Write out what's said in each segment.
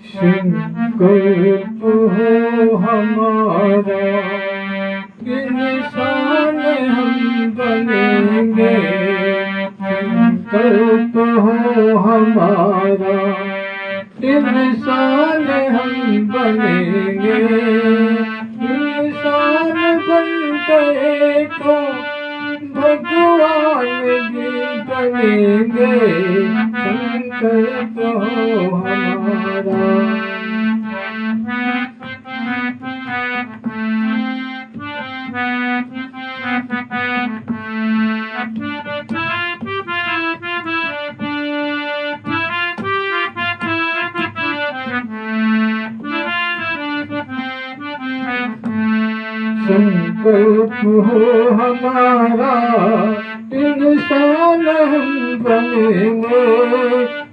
संकल्प हो हमारा, इंसान हम बनेंगे। संकल्प हो हमारा, इंसान हम बनेंगे। इंसान बन गए तो भगवान भी बनेंगे। संकल्प हो हमारा। संकल्प हो हमारा, इंसान हम बनेंगे।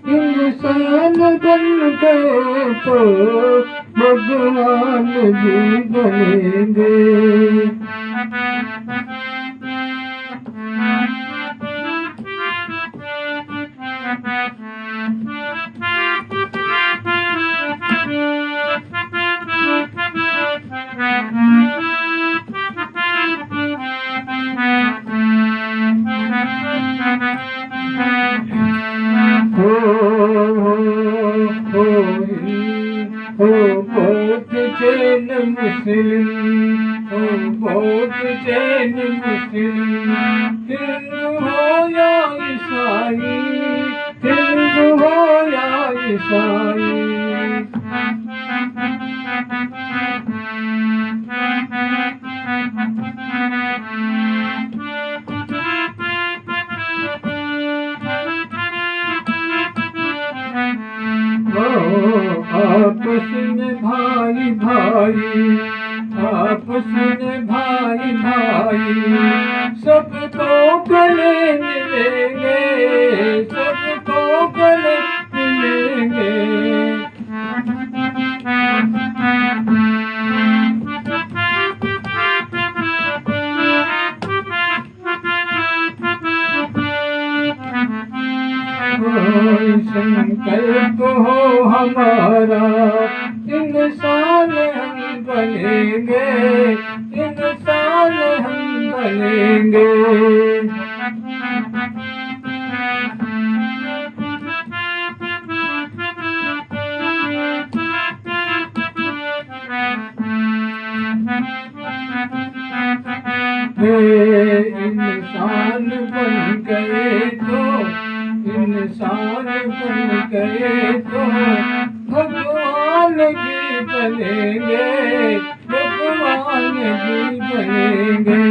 इंसान बन गए तो भगवान भी बनेंगे। बौद्ध जैन मुस्लिम, बौद्ध जैन मुस्लिम, हिंदू हो या ईसाई, हिंदू हो या ईसाई। आपस में भाई भाई, आपस में भाई भाई, सबको गले मिलेंगे, सबको गले मिलेंगे। संकल्प हो हमारा, इंसान हम बनेंगे। इंसान हम बनेंगे। इंसान बन गए तो, इंसान बन गए तो भगवान भी बनेंगे। भगवान भी बनेंगे।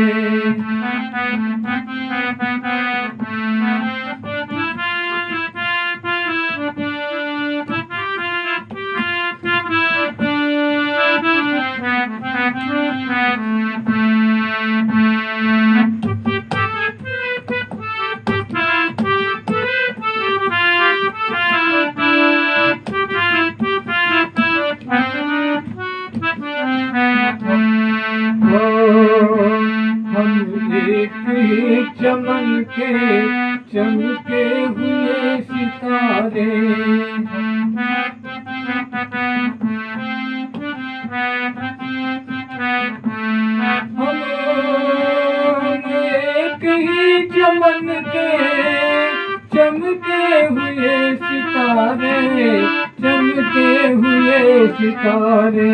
चमन के चमके हुए सितारे, हम एक ही चमन के चमके हुए सितारे, चमके हुए सितारे।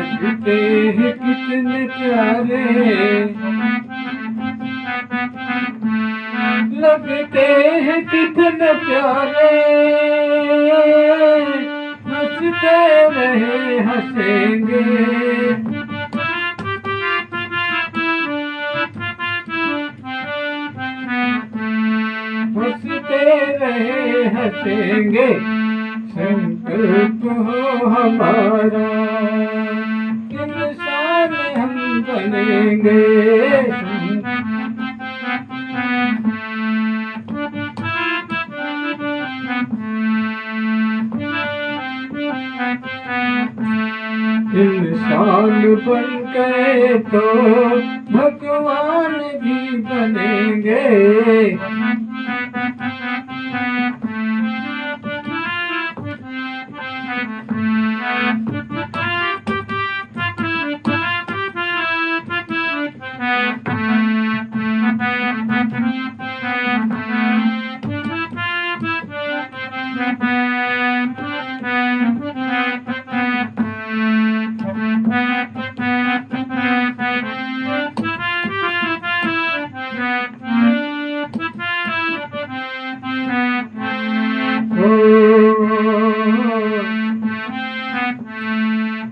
लगते हैं कितने प्यारे, लगते हैं कितने प्यारे, हंसते रहे हंसेंगे। हंसते रहे हंसेंगे, संकल्प हो हमारा इंसान हम बनेंगे। इंसान बन गए तो भगवान भी बनेंगे।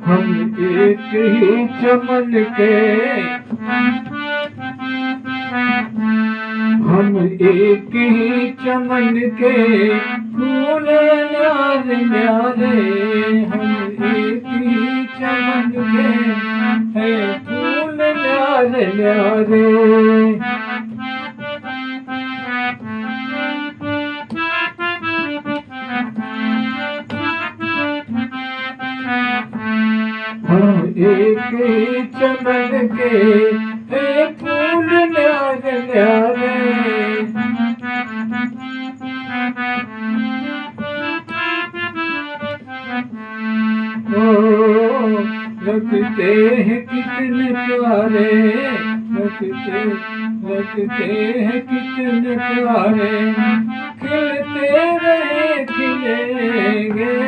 हम एक ही चमन के, हम एक ही चमन के फूल न्यारे न्यारे, हम एक ही चमन के है फूल न्यारे न्यारे। हम एक ही चमन के है फूल न्यारे न्यारे। ओ लगते हैं कितने प्यारे, लगते हैं कितने प्यारे, खिलते रहे खिलेंगे।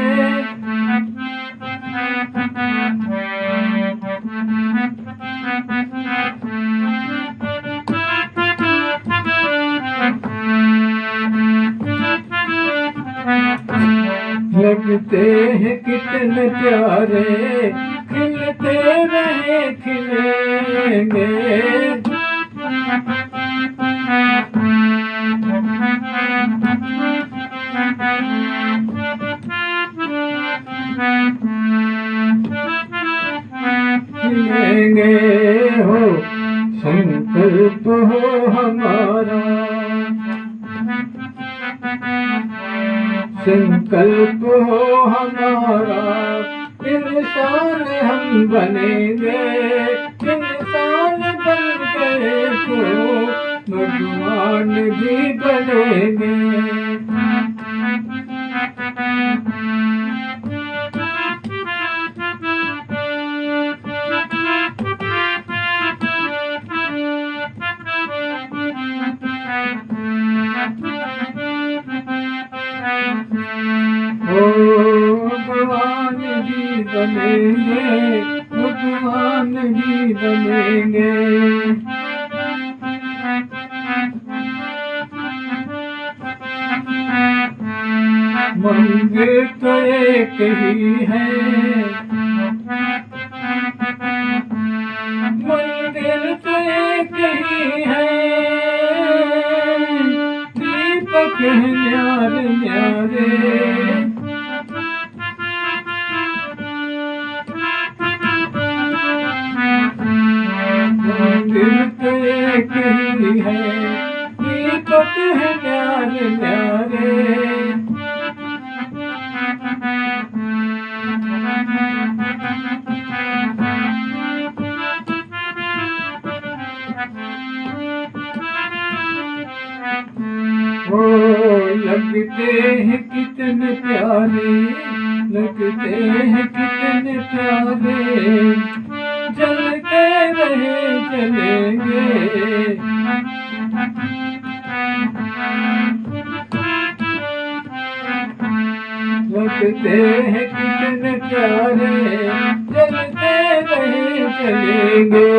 लगते हैं कितने प्यारे, खिलते रहे खिलेंगे। खिलेंगे हो संकल्प हो हमारा, संकल्प हो हमारा इंसान हम बनेंगे। इंसान बन गए तो भगवान भी बनेंगे। भगवान भी बनेंगे, भगवान भी बनेंगे। मंदिर तो एक ही है, मंदिर तो एक ही है, दीपक न्यारे न्यारे। मंदिर तो एक ही है, दीपक है न्यारे न्यारे। ओ लगते हैं कितने प्यारे, लगते हैं कितने प्यारे, चलते रहे चलेंगे। लगते हैं कितने प्यारे, चलते रहे चलेंगे।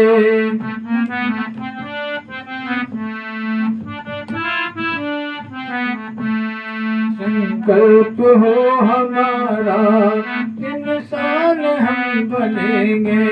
संकल्प हो हमारा इंसान हम बनेंगे।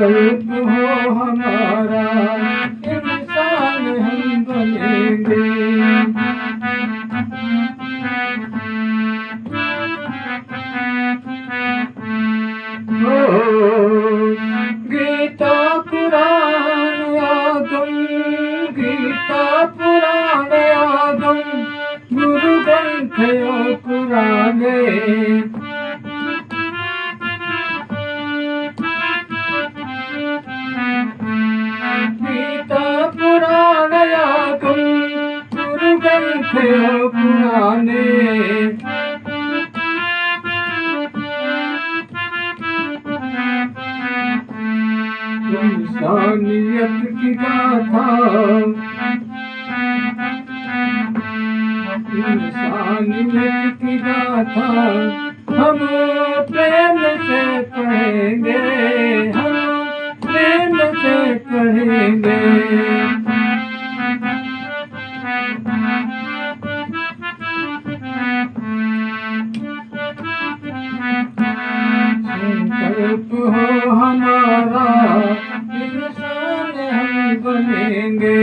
संकल्प हो हमारा, इंसान हम बनेंगे। गीता पुराण आगम, गीता पुराण आगम, गुरु ग्रंथ पुराणे। गीता पुराण आगम, गुरु ग्रंथ पुराणे। इंसानियत की गाथा, इंसानियत की गाथा हम प्रेम से पढ़ेंगे, हम प्रेम से पढ़ेंगे। संकल्प हो हमारा, इंसान हम बनेंगे।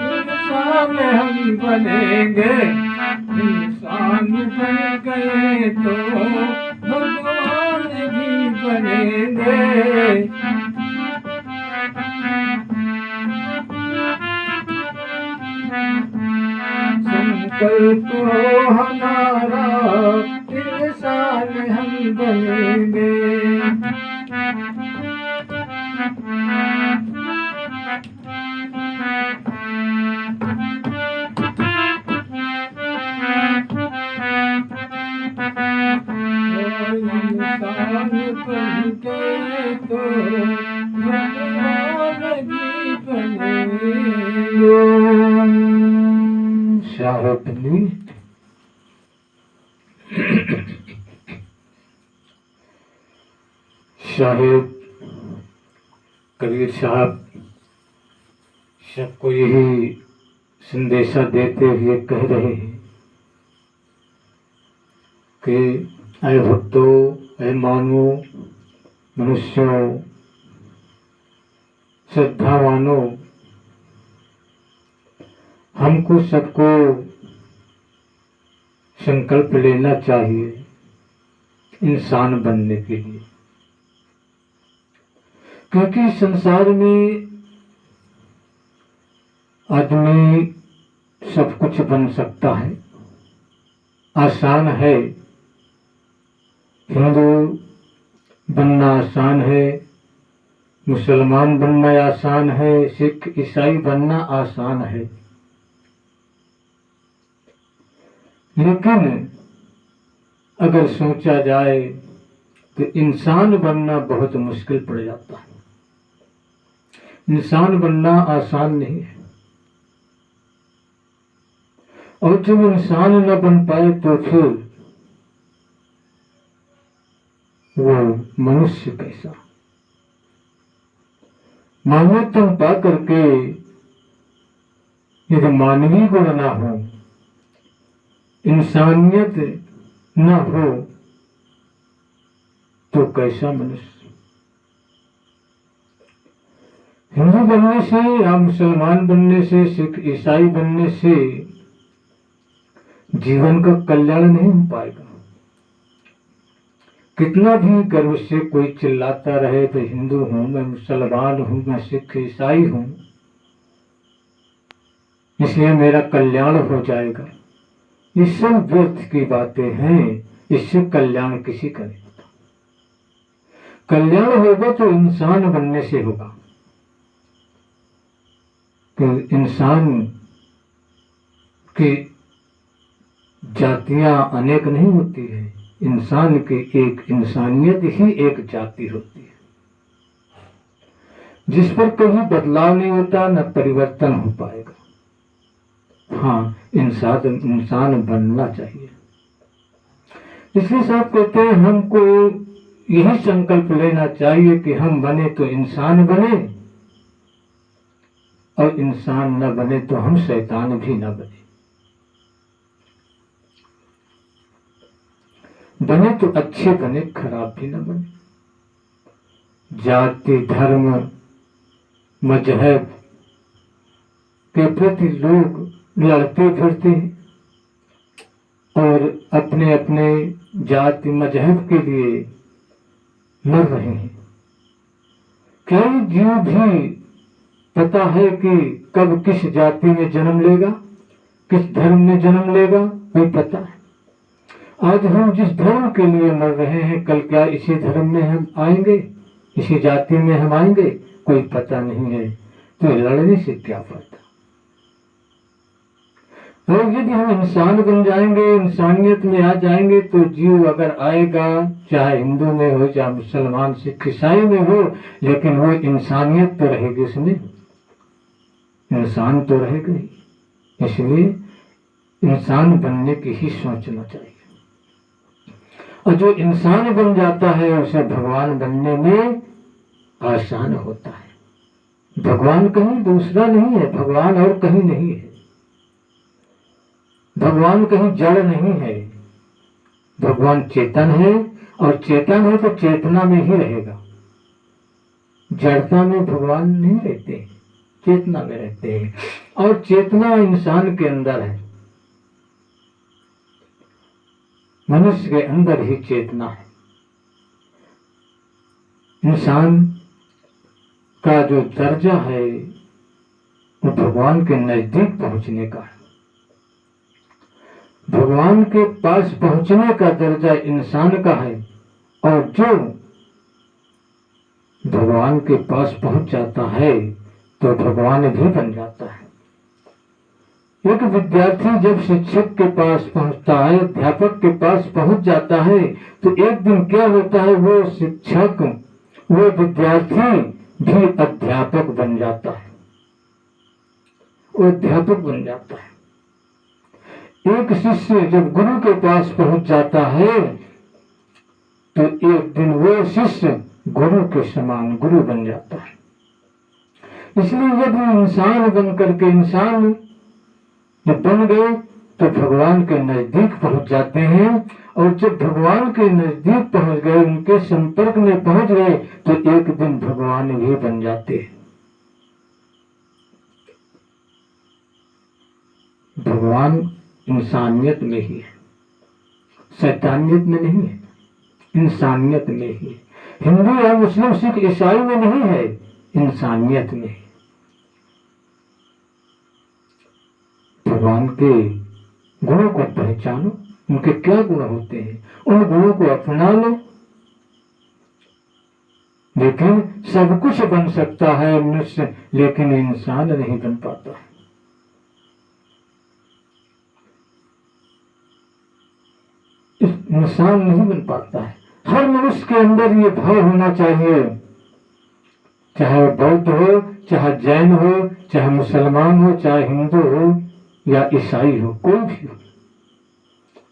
इंसान हम बनेंगे, इंसान बन गए तो भगवान भी बनेंगे। संकल्प हो हमारा, इंसान हम बनेंगे। इंसान बन गए तो भगवान भी बनेंगे। शाहबनी साहेब कबीर साहब सबको यही संदेशा देते हुए कह रहे हैं कि ऐ भक्तों, ऐ मानवों, मनुष्यों, श्रद्धावानों, हमको सबको संकल्प लेना चाहिए इंसान बनने के लिए, क्योंकि संसार में आदमी सब कुछ बन सकता है, आसान है। हिंदू बनना आसान है, मुसलमान बनना आसान है, सिख ईसाई बनना आसान है, लेकिन अगर सोचा जाए तो इंसान बनना बहुत मुश्किल पड़ जाता है। इंसान बनना आसान नहीं है, और जब इंसान न बन पाए तो फिर वो मनुष्य कैसा। मानवतम पा करके यदि मानवीय गुण न हो, इंसानियत न हो, तो कैसा मनुष्य। हिंदू बनने से या मुसलमान बनने से, सिख ईसाई बनने से जीवन का कल्याण नहीं हो पाएगा। कितना भी गर्व से कोई चिल्लाता रहे तो हिंदू हूं, मैं मुसलमान हूं, मैं सिख ईसाई हूं, इसलिए मेरा कल्याण हो जाएगा, ये सब व्यर्थ की बातें हैं। इससे कल्याण किसी का नहीं होता। कल्याण होगा तो इंसान बनने से होगा। तो इंसान की जातियां अनेक नहीं होती है, इंसान की एक इंसानियत ही एक जाति होती है, जिस पर कभी बदलाव नहीं होता, न परिवर्तन हो पाएगा। हाँ, इंसान बनना चाहिए। इसलिए साहब कहते हैं हमको यही संकल्प लेना चाहिए कि हम बने तो इंसान बने, और इंसान न बने तो हम शैतान भी न बने। बने तो अच्छे बने, खराब भी न बने। जाति धर्म मजहब के प्रति लोग लड़ते फिरते हैं और अपने अपने जाति मजहब के लिए लड़ रहे हैं। कई जीव भी पता है कि कब किस जाति में जन्म लेगा, किस धर्म में जन्म लेगा, कोई पता है। आज हम जिस धर्म के लिए मर रहे हैं, कल क्या इसी धर्म में हम आएंगे, इसी जाति में हम आएंगे, कोई पता नहीं है। तो लड़ने से क्या फायदा। और यदि हम इंसान बन जाएंगे, इंसानियत में आ जाएंगे, तो जीव अगर आएगा, चाहे हिंदू में हो, चाहे मुसलमान सिख ईसाई में हो, लेकिन वो इंसानियत तो रहेगी, उसमें इंसान तो रहेगा ही। इसलिए इंसान बनने की ही सोचना चाहिए। और जो इंसान बन जाता है उसे भगवान बनने में आसान होता है। भगवान कहीं दूसरा नहीं है, भगवान और कहीं नहीं है, भगवान कहीं जड़ नहीं है। भगवान चेतन है, और चेतन है तो चेतना में ही रहेगा। जड़ता में भगवान नहीं रहते, चेतना में रहते हैं। और चेतना इंसान के अंदर है, मनुष्य के अंदर ही चेतना है। इंसान का जो दर्जा है वो भगवान के नजदीक पहुंचने का है। भगवान के पास पहुंचने का दर्जा इंसान का है, और जो भगवान के पास पहुंच जाता है तो भगवान भी बन जाता है। एक विद्यार्थी जब शिक्षक के पास पहुंचता है, अध्यापक के पास पहुंच जाता है, तो एक दिन क्या होता है, वो शिक्षक, वो विद्यार्थी भी अध्यापक बन जाता है, वो अध्यापक बन जाता है। एक शिष्य जब गुरु के पास पहुंच जाता है तो एक दिन वो शिष्य गुरु के समान गुरु बन जाता है। इसलिए यदि इंसान बन करके इंसान जब बन गए तो भगवान के नजदीक पहुंच जाते हैं, और जब भगवान के नजदीक पहुंच गए, उनके संपर्क में पहुंच गए, तो एक दिन भगवान भी बन जाते हैं। भगवान इंसानियत में ही है, शैतानियत में नहीं है, इंसानियत में ही है। हिंदू या मुस्लिम सिख ईसाई में नहीं है, इंसानियत में है। भगवान के गुणों को पहचानो, उनके क्या गुण होते हैं, उन गुणों को अपना लो। लेकिन सब कुछ बन सकता है मनुष्य, लेकिन इंसान नहीं बन पाता है। इंसान नहीं बन पाता है। हर मनुष्य के अंदर ये भाव होना चाहिए, चाहे बौद्ध हो, चाहे जैन हो, चाहे मुसलमान हो, चाहे हिंदू हो या ईसाई हो, कोई भी हो,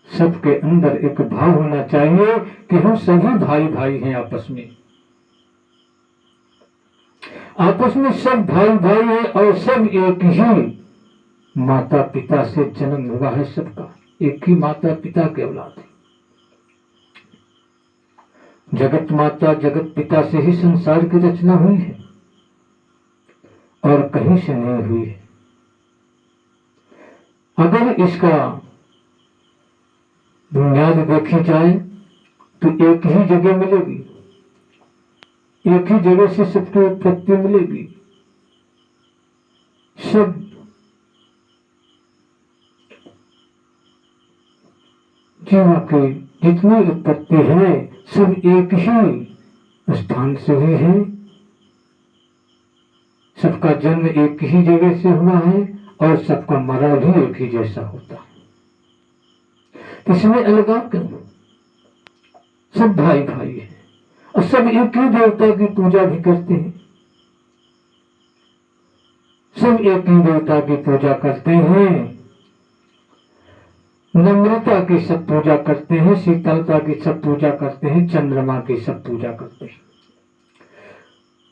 सबके अंदर एक भाव होना चाहिए कि हम सभी भाई भाई हैं। आपस में सब भाई भाई हैं, और सब एक ही माता पिता से जन्म हुआ है। सबका एक ही माता पिता के औलाद है। जगत माता जगत पिता से ही संसार की रचना हुई है, और कहीं से नहीं हुई है। अगर इसका बुनियाद देखी जाए तो एक ही जगह मिलेगी, एक ही जगह से सबकी उत्पत्ति मिलेगी। सब जीवों की जितनी उत्पत्ति है सब एक ही स्थान से ही है। सबका जन्म एक ही जगह से हुआ है, और सबका मरण भी एक ही जैसा होता है। इसमें अलगाव क्यों? सब भाई भाई है, और सब एक ही देवता की पूजा भी करते हैं। सब एक ही देवता की पूजा करते हैं, नम्रता की सब पूजा करते हैं, शीतलता की सब पूजा करते हैं, चंद्रमा की सब पूजा करते हैं।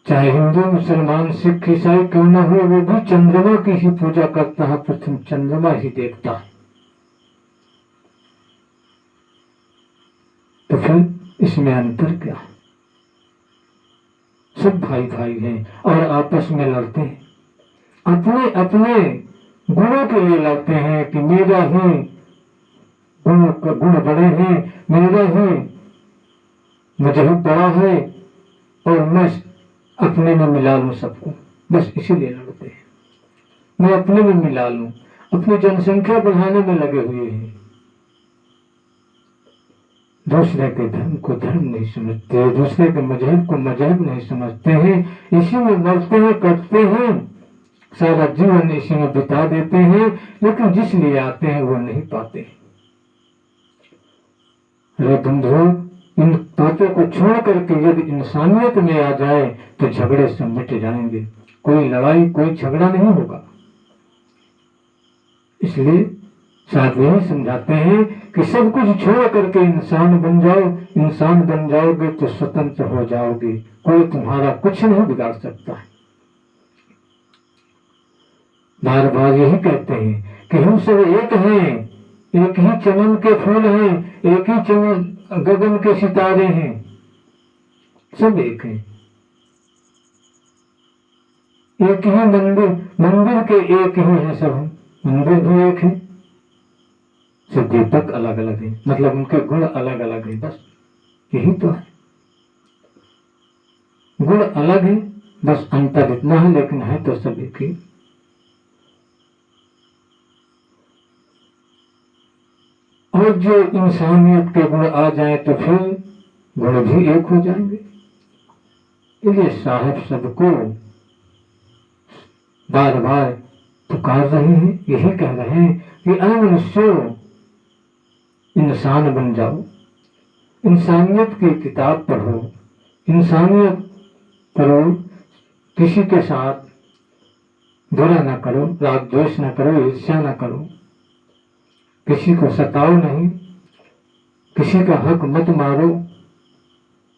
चाहे हिंदू मुसलमान सिख ईसाई क्यों ना हो, वो भी चंद्रमा की ही पूजा करता है, प्रथम चंद्रमा ही देखता है। तो फिर इसमें अंतर क्या? सब भाई भाई हैं और आपस में लड़ते हैं, अपने अपने गुणों के लिए लड़ते हैं कि मेरा ही गुण बड़े हैं, मेरा ही मजहब बड़ा है और मैं अपने में मिला लूं सबको, बस इसीलिए लड़ते हैं। मैं अपने में मिला लूं, अपनी जनसंख्या बढ़ाने में लगे हुए हैं, दूसरे के धर्म को धर्म नहीं समझते, दूसरे के मजहब को मजहब नहीं समझते हैं, इसी में मरते हैं, कटते हैं, सारा जीवन इसी में बिता देते हैं, लेकिन जिस लिए आते हैं वो नहीं पाते। अरे बंधुओं, इन बातों को छोड़ करके यदि इंसानियत में आ जाए तो झगड़े से मिट जाएंगे, कोई लड़ाई कोई झगड़ा नहीं होगा। इसलिए साथ यही समझाते हैं कि सब कुछ छोड़ करके इंसान बन जाओ, इंसान बन जाओगे तो स्वतंत्र हो जाओगे, कोई तुम्हारा कुछ नहीं बिगाड़ सकता है। बार बार यही कहते हैं कि हम सब एक हैं, एक ही चमन के फूल हैं, एक ही चमन गगन के सितारे हैं, सब एक हैं। एक ही मंदिर, मंदिर के एक ही है सब, मंदिर भी एक है, सिर्फ दीपक अलग अलग है, मतलब उनके गुण अलग अलग है, बस यही तो है। गुण अलग है, बस अंतर इतना है, लेकिन है तो सब एक ही। और जो इंसानियत के गुण आ जाए तो फिर गुण भी एक हो जाएंगे। इसलिए साहब सबको बार बार पुकार रहे हैं, यही कह रहे हैं कि ऐ मनुष्यों, इंसान बन जाओ, इंसानियत की किताब पढ़ो, इंसानियत करो, किसी के साथ बुरा ना करो, राग द्वेष ना करो, ईर्ष्या ना करो, किसी को सताओ नहीं, किसी का हक मत मारो,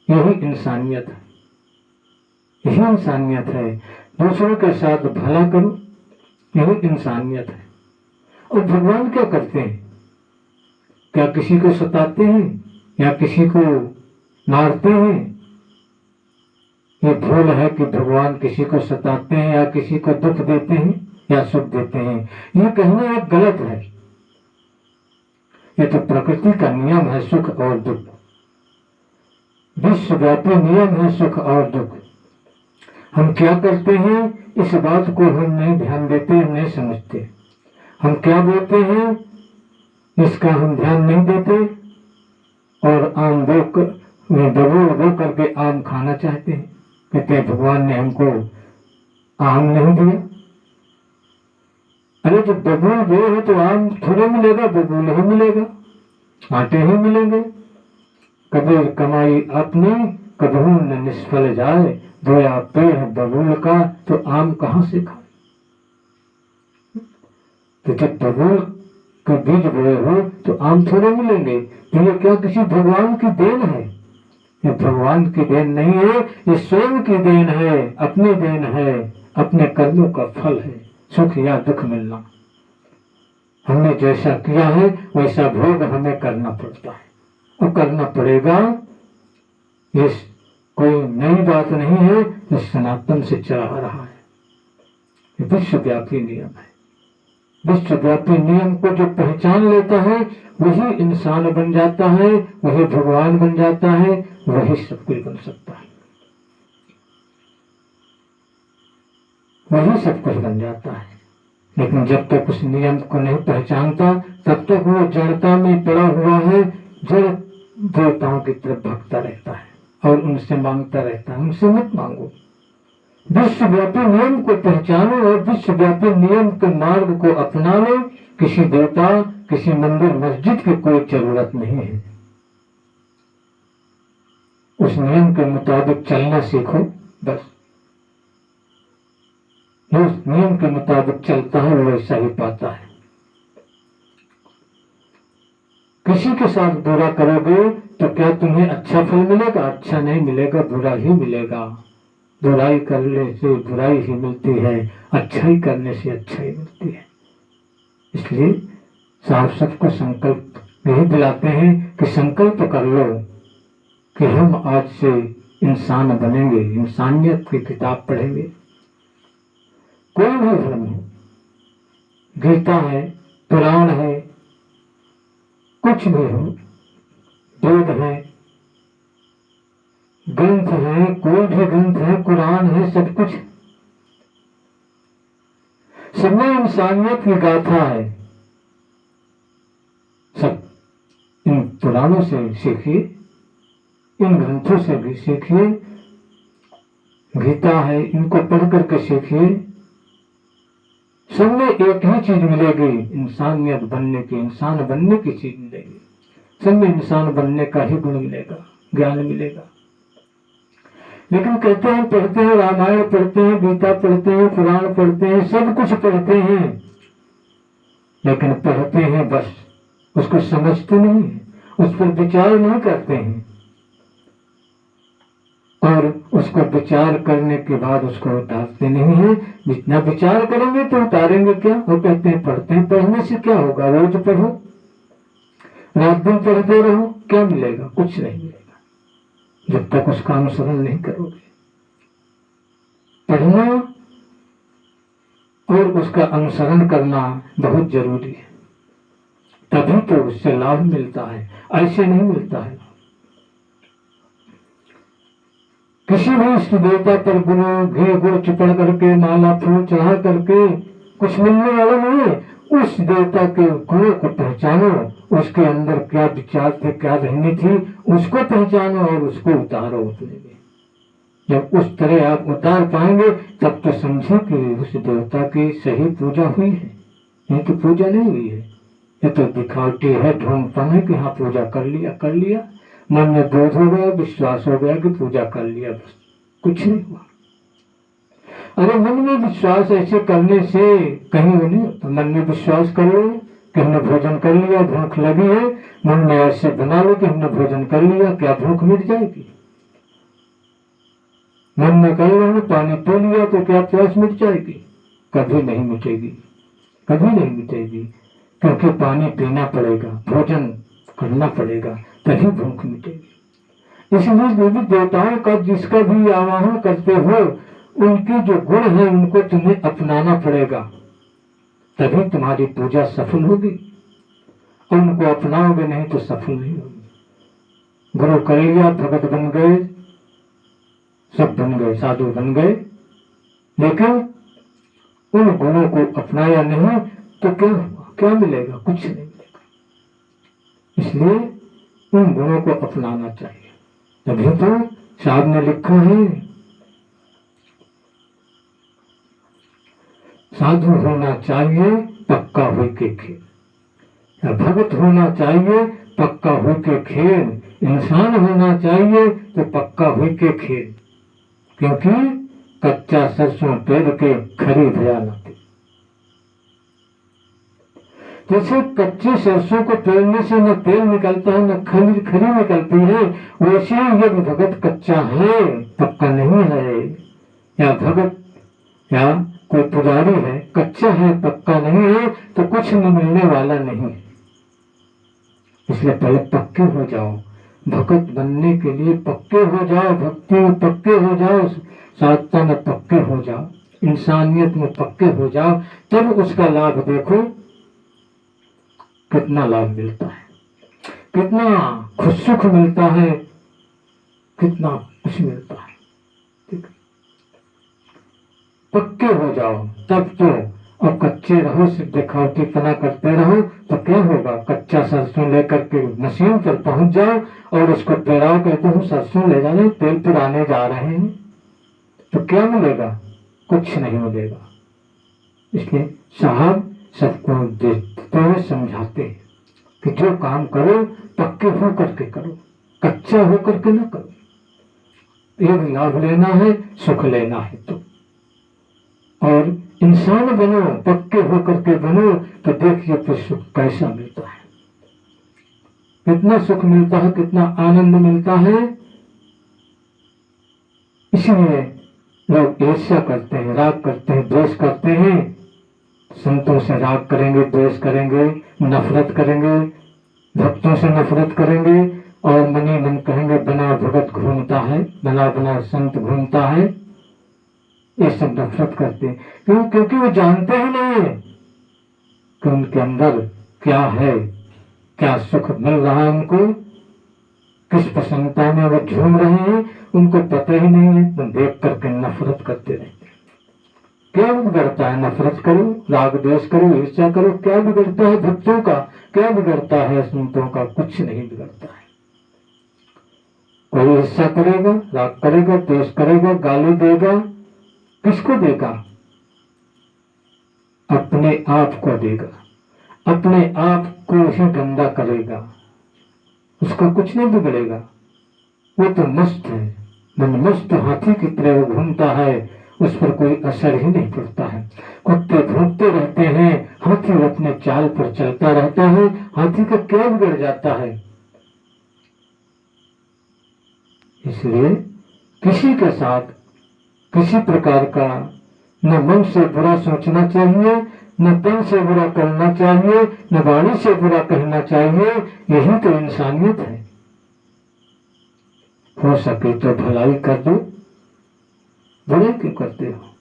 यही इंसानियत है, यही इंसानियत है। दूसरों के साथ भला करो, यही इंसानियत है। और भगवान क्या करते हैं? क्या किसी को सताते हैं या किसी को मारते हैं? ये भूल है कि भगवान किसी को सताते हैं या किसी को दुख देते हैं या सुख देते हैं, ये कहना एक गलत है। ये तो प्रकृति का नियम है, सुख और दुख, विश्वव्यापी नियम है सुख और दुख। हम क्या करते हैं इस बात को हम नहीं ध्यान देते, नहीं समझते। हम क्या बोलते हैं इसका हम ध्यान नहीं देते और आम बबूल करके आम खाना चाहते हैं। कहते हैं भगवान ने हमको आम नहीं दिया। अरे जब बबूल वो है तो आम थोड़े मिलेगा, बबूल ही मिलेगा, आटे ही मिलेंगे। कभी कमाई अपनी कभी न निष्फल जाए, बोया पेड़ है बबूल का तो आम कहाँ से खाए। तो जब बबूल का बीज बोए हो तो आम थोड़े मिलेंगे। तो ये क्या किसी भगवान की देन है? ये भगवान की देन नहीं है, ये स्वयं की देन है, अपनी देन है, अपने कर्मों का फल है सुख या दुख मिलना। हमने जैसा किया है वैसा भोग हमें करना पड़ता है और करना पड़ेगा। ये कोई नई बात नहीं है, जो सनातन से चला आ रहा है, ये विश्वव्यापी नियम है। विश्वव्यापी नियम को जो पहचान लेता है वही इंसान बन जाता है, वही भगवान बन जाता है, वही सब कुछ बन सकता है, वही सब कुछ बन जाता है। लेकिन जब तक उस नियम को नहीं पहचानता तब तक वो जड़ता में पड़ा हुआ है, जड़ देवताओं की तरफ भगता रहता है और उनसे मांगता रहता है। उनसे मत मांगो, विश्वव्यापी नियम को पहचानो और विश्वव्यापी नियम के मार्ग को अपना लो। किसी देवता, किसी मंदिर मस्जिद की कोई जरूरत नहीं है। उस नियम के मुताबिक चलना सीखो, बस जो उस नियम के मुताबिक चलता है वो वैसा ही पाता है। किसी के साथ बुरा करोगे तो क्या तुम्हें अच्छा फल मिलेगा? अच्छा नहीं मिलेगा, बुरा ही मिलेगा। बुराई करने से बुराई ही मिलती है, अच्छाई करने से अच्छाई मिलती है। इसलिए साहब सबको संकल्प यही दिलाते हैं कि संकल्प कर लो कि हम आज से इंसान बनेंगे, इंसानियत की किताब पढ़ेंगे। कोई भी धर्म हो, गीता है, पुराण है, कुछ भी हो, वेद है, ग्रंथ है, कोई भी ग्रंथ है, कुरान है, सब कुछ सब में इंसानियत की गाथा है। सब इन पुराणों से सीखिए, इन ग्रंथों से भी सीखिए, गीता है, इनको पढ़ करके सीखिए। सब में एक ही चीज मिलेगी, इंसानियत बनने की, इंसान बनने की चीज मिलेगी। सब में इंसान बनने का ही गुण मिलेगा, ज्ञान मिलेगा। लेकिन कहते हैं, पढ़ते हैं, रामायण पढ़ते हैं, गीता पढ़ते हैं, पुराण पढ़ते हैं, सब कुछ पढ़ते हैं, लेकिन पढ़ते हैं बस, उसको समझते नहीं है, उस पर विचार नहीं करते हैं, और उसको विचार करने के बाद उसको उतारते नहीं है। जितना विचार करेंगे तो उतारेंगे क्या? वो कहते हैं पढ़ते हैं, पढ़ने से क्या होगा? रोज पढ़ो, रात दिन पढ़ते रहो, क्या मिलेगा? कुछ नहीं मिलेगा जब तक उसका अनुसरण नहीं करोगे। पढ़ना और उसका अनुसरण करना बहुत जरूरी है, तभी तो उससे लाभ मिलता है, ऐसे नहीं मिलता है। किसी भी इष्ट देवता पर गुरु घी गुड़ चिपड़ करके, माला फूल चढ़ा करके कुछ मिलने वाला नहीं है। उस देवता के गुणों को पहचानो, उसके अंदर क्या विचार थे, क्या रहनी थी, उसको पहचानो और उसको उतारो अपने में। जब उस तरह आप उतार पाएंगे तब तो समझो कि उस देवता की सही पूजा हुई है, नहीं तो पूजा नहीं हुई है। ये तो दिखावटी है, ढोंगपन है कि हाँ पूजा कर लिया, मन में बोध हो गया, विश्वास हो गया कि पूजा कर लिया, बस कुछ नहीं हुआ। अरे मन में विश्वास ऐसे करने से कहीं वो नहीं होता। मन में विश्वास करो कि हमने भोजन कर लिया, भूख लगी है, मन में ऐसे बना लो कि हमने भोजन कर लिया, क्या भूख मिट जाएगी? मन में कर लो पानी पी लिया तो क्या प्यास मिट जाएगी? कभी नहीं मिटेगी, कभी नहीं मिटेगी, क्योंकि पानी पीना पड़ेगा, भोजन करना पड़ेगा, तभी भूख मिटेगी। इसलिए देवी देवताओं का जिसका भी आवाहन करते हो, उनके जो गुण है उनको तुम्हें अपनाना पड़ेगा, तभी तुम्हारी पूजा सफल होगी। उनको अपनाओगे नहीं तो सफल नहीं होगी। गुरु कर लिया, भगत बन गए, सब बन गए, साधु बन गए, लेकिन उन गुणों को अपनाया नहीं तो क्या हुआ? क्या मिलेगा? कुछ नहीं मिलेगा। इसलिए उन गुणों को अपनाना चाहिए। तभी तो साहब ने लिखा है, साधु होना चाहिए पक्का हो के खेल, भगत होना चाहिए पक्का हो के खेल, इंसान होना चाहिए तो पक्का हो के खेल, क्योंकि कच्चा सरसों पेड़ के खरी भया न थी। जैसे कच्चे सरसों को पेड़ने से न तेल निकलता है न खरी निकलती है, वैसे यदि भगत कच्चा है, पक्का नहीं है, या भगत या कोई पुजारी है कच्चा है, पक्का नहीं है, तो कुछ मिलने वाला नहीं है। इसलिए पहले पक्के हो जाओ, भगत बनने के लिए पक्के हो जाओ, भक्ति में पक्के हो जाओ, साधना में पक्के हो जाओ, इंसानियत में पक्के हो जाओ, तब उसका लाभ देखो कितना लाभ मिलता है, कितना खुश सुख मिलता है, कितना कुछ मिलता है। ठीक, पक्के हो जाओ तब तो। अब कच्चे रहो, सिर्फ दिखावटीपना करते रहो तो क्या होगा? कच्चा सरसों लेकर के मशीन पर पहुंच जाओ और उसको पेराओ, कहते हो सरसों ले जाने, तेल पिराने जा रहे हैं, तो क्या मिलेगा? कुछ नहीं मिलेगा। इसलिए साहब सबको देखते हुए समझाते हैं कि जो काम करो पक्के हो करके करो, कच्चा हो करके न करो। एक लाभ लेना है, सुख लेना है और इंसान बनो, पक्के होकर के बनो, तो देखिए तो सुख कैसा मिलता है, कितना सुख मिलता है, कितना आनंद मिलता है। इसलिए लोग ईर्ष्या करते हैं, राग करते हैं, द्वेष करते हैं। संतों से राग करेंगे, द्वेष करेंगे, नफरत करेंगे, भक्तों से नफरत करेंगे, और मनी मन कहेंगे बना भगत घूमता है, बना बना संत घूमता है, ये सब नफरत करते हैं। क्यों? क्योंकि वो जानते ही नहीं है कि उनके अंदर क्या है, क्या सुख मिल रहा है उनको, किस प्रसन्नता में वो झूम रहे हैं, उनको पता ही नहीं है। तो देख करके नफरत करते रहते हैं। क्या बिगड़ता है? नफरत करो, राग द्वेष करो, ईर्ष्या करो, क्या बिगड़ता है भक्तों का? क्या बिगड़ता है संतों का? कुछ नहीं बिगड़ता है। कोई ईर्ष्या करेगा, राग करेगा, द्वेष करेगा, गाली देगा, किसको देगा? अपने आप को देगा, अपने आप को ही गंदा करेगा, उसका कुछ नहीं बिगड़ेगा। वो तो मस्त है, मन मस्त हाथी की तरह घूमता है, उस पर कोई असर ही नहीं पड़ता है। कुत्ते भौंकते रहते हैं, हाथी अपने चाल पर चलता रहता है, हाथी का क्या बिगड़ जाता है? इसलिए किसी के साथ किसी प्रकार का न मन से बुरा सोचना चाहिए, न तन से बुरा करना चाहिए, न वाणी से बुरा कहना चाहिए। यही तो इंसानियत है। हो सके तो भलाई कर दो। बुराई क्यों करते हो?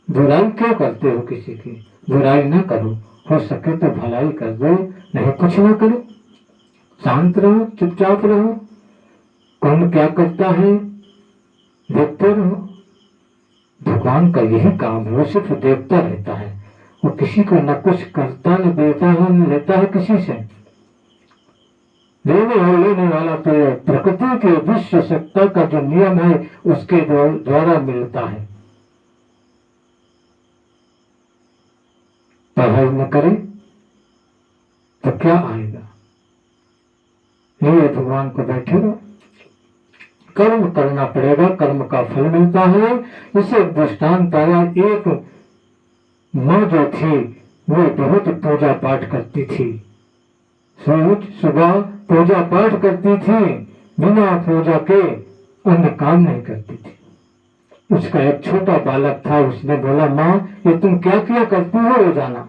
बुराई क्यों करते हो? किसी की बुराई ना करो, हो सके तो भलाई कर दो, नहीं कुछ ना करो, शांत रहो, चुपचाप रहो। कौन क्या करता है देखते रहो। भगवान का यही काम है, वो सिर्फ देखता रहता है, वो किसी को न कुछ करता, न देता है, न लेता है किसी से। देने और लेने वाला तो प्रकृति के विश्व सत्ता का जो नियम है उसके द्वारा मिलता है। पढ़ाई न करें तो क्या आएगा? ये भगवान को बैठे रहो, कर्म करना पड़ेगा, कर्म का फल मिलता है। इसे दृष्टांत आया, एक माँ जो थी वो बहुत पूजा पाठ करती थी, रोज सुबह पूजा पाठ करती थी, बिना पूजा के अन्य काम नहीं करती थी। उसका एक छोटा बालक था, उसने बोला माँ ये तुम क्या किया करती हो रोजाना?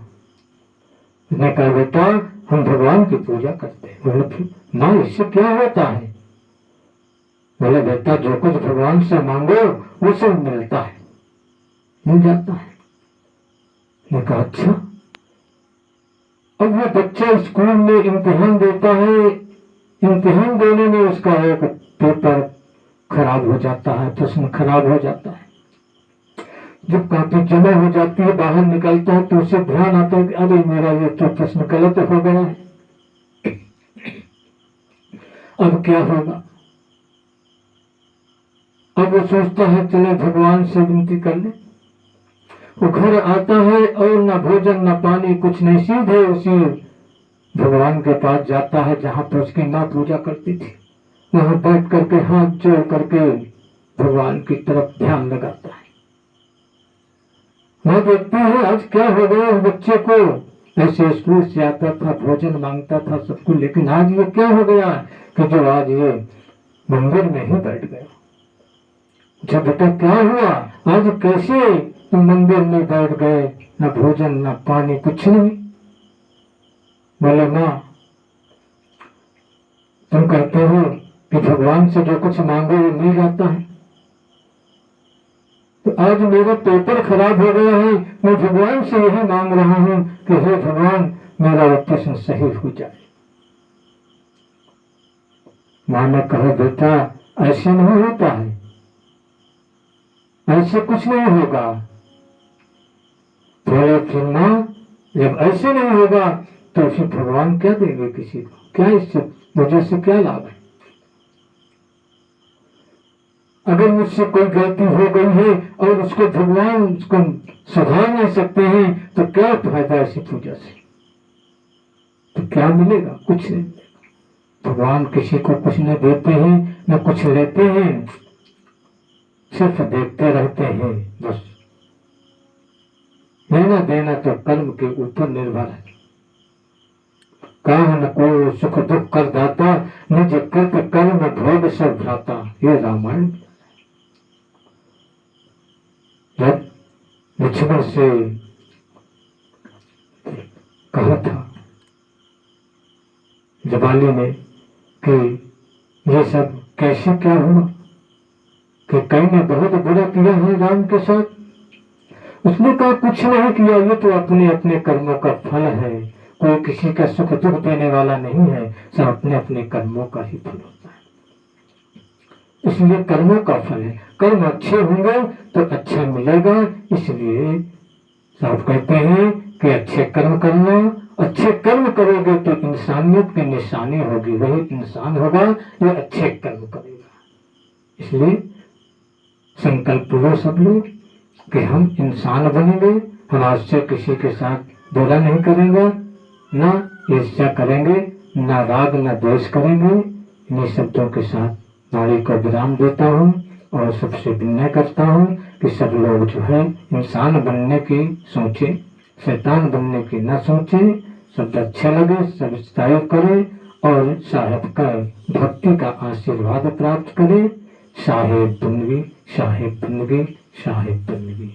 उसने कहा बेटा हम भगवान की पूजा करते हैं। बोले माँ इससे क्या होता है? बोले बेटा जो कुछ भगवान से मांगो वो सब मिलता है, मिल जाता है। मैं कहा अच्छा। अब वो बच्चा स्कूल में इम्तिहान देता है, इम्तिहान देने में उसका एक पेपर खराब हो जाता है, प्रश्न खराब हो जाता है। जब कॉपी जमा हो जाती है, बाहर निकलता है तो उसे ध्यान आता है कि अरे मेरा ये तो प्रश्न गलत हो गया है, अब क्या होगा? अब वो सोचता है चले भगवान से विनती कर ले। वो घर आता है और न भोजन न पानी कुछ नहीं, सीधे उसी भगवान के पास जाता है जहां पर उसकी माँ पूजा करती थी। वहां बैठ करके हाथ जोड़ करके भगवान की तरफ ध्यान लगाता है। वह देखती है आज क्या हो गया उस बच्चे को। ऐसे स्कूल से आता था, भोजन मांगता था सबको, लेकिन आज ये क्या हो गया कि जो आज ये मंदिर में ही बैठ गया। जब बेटा क्या हुआ, आज कैसे तुम मंदिर में बैठ गए, न भोजन न पानी कुछ नहीं? बोले माँ तुम कहते हो कि भगवान से जो कुछ मांगो वो मिल जाता है, तो आज मेरा पेपर खराब हो गया है, मैं भगवान से यही मांग रहा हूं कि हे भगवान मेरा प्रश्न सही हो जाए। माँ ने कहा बेटा ऐसे नहीं होता है, ऐसे कुछ नहीं होगा। बोले फिर माँ जब ऐसे नहीं होगा तो फिर भगवान क्या देंगे किसी को? क्या इससे वजह से क्या लाभ है? अगर मुझसे कोई गलती हो गई है और उसको भगवान उसको सुधार नहीं सकते हैं तो क्या फायदा ऐसी पूजा से? तो क्या मिलेगा? कुछ नहीं मिलेगा। भगवान किसी को कुछ नहीं देते हैं न कुछ लेते हैं, सिर्फ देखते रहते हैं बस। लेना देना तो कर्म के ऊपर निर्भर है। कहा न को सुख दुख कर दाता, निज कृत कर्म भोग सब भ्राता। ये रामायण जब लक्ष्मण से कहा था जबाली ने कि ये सब कैसे क्या हुआ कि कई ने बहुत बुरा किया है राम के साथ? उसने कहा कुछ नहीं किया, ये तो अपने अपने कर्मों का फल है, कोई किसी का सुख दुख देने वाला नहीं है, सब अपने अपने कर्मों का ही फल होता है। इसलिए कर्मों का फल है, कर्म अच्छे होंगे तो अच्छा मिलेगा। इसलिए सब कहते हैं कि अच्छे कर्म करना, अच्छे कर्म करोगे तो इंसानियत की निशानी होगी, वही इंसान होगा जो अच्छे कर्म करेगा। इसलिए संकल्प लो सब लोग कि हम इंसान बनेंगे, हम आज से किसी के साथ बुरा नहीं करेंगे, ना ईर्ष्या करेंगे, ना राग ना द्वेष करेंगे। इन्हीं शब्दों के साथ वाणी को विराम देता हूँ और सबसे विनय करता हूँ कि सब लोग जो है इंसान बनने की सोचे, शैतान बनने की न सोचे। सब अच्छा लगे, सब तारीफ करे और साहेब का भक्ति का आशीर्वाद प्राप्त करे। साहेब बंदगी, साहेब बंदगी, साहेब बंदगी।